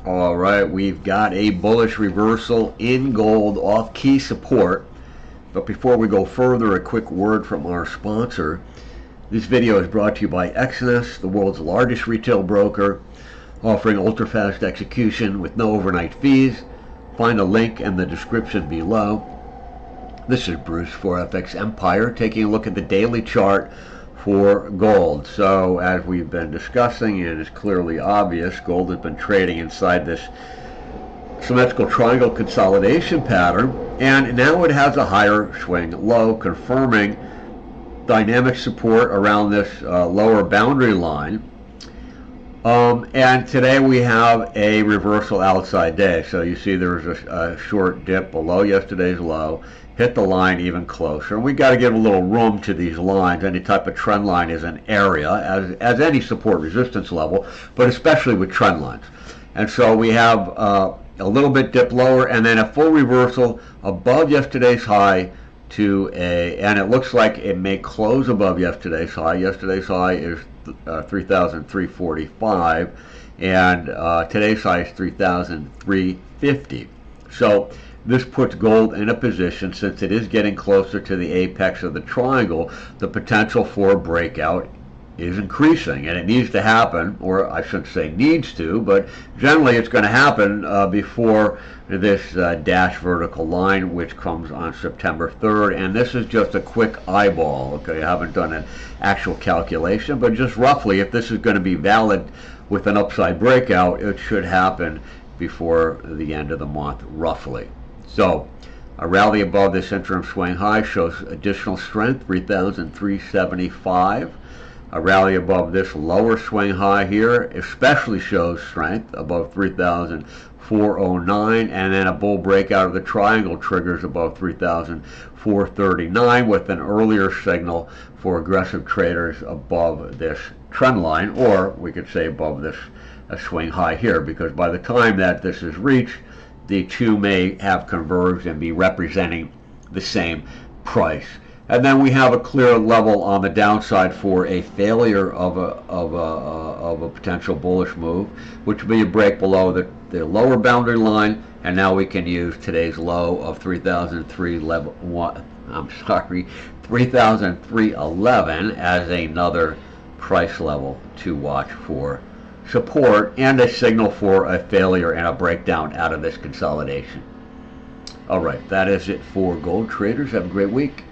All right, we've got a bullish reversal in gold off key support. But before we go further, a quick word from our sponsor. This video is brought to you by XAU, the world's largest retail broker, offering ultra-fast execution with no overnight fees. Find a link in the description below. This is Bruce for FXEmpire, taking a look at the daily chart for gold. So as we've been discussing, and it's clearly obvious, gold has been trading inside this symmetrical triangle consolidation pattern, and now it has a higher swing low, confirming dynamic support around this lower boundary line. And today we have a reversal outside day. So you see there's a short dip below yesterday's low, hit the line even closer. And we got to give a little room to these lines. Any type of trend line is an area, as any support resistance level, but especially with trend lines. And so we have a little bit dip lower, and then a full reversal above yesterday's high and it looks like it may close above yesterday's high. Yesterday's high is 3,345, and today's high is 3,350. So this puts gold in a position, since it is getting closer to the apex of the triangle, the potential for a breakout is increasing, and it needs to happen, or I shouldn't say needs to, but generally it's going to happen before this dash vertical line, which comes on September 3rd. And this is just a quick eyeball, okay? I haven't done an actual calculation, but just roughly, if this is going to be valid with an upside breakout, it should happen before the end of the month, roughly. So a rally above this interim swing high shows additional strength, 3,375. A rally above this lower swing high here especially shows strength, above 3,409, and then a bull breakout of the triangle triggers above 3,439, with an earlier signal for aggressive traders above this trend line, or we could say above this swing high here, because by the time that this is reached, the two may have converged and be representing the same price. And then we have a clear level on the downside for a failure of a potential bullish move, which would be a break below the lower boundary line. And now we can use today's low of 3,311 as another price level to watch for support, and a signal for a failure and a breakdown out of this consolidation. All right, that is it for gold traders. Have a great week.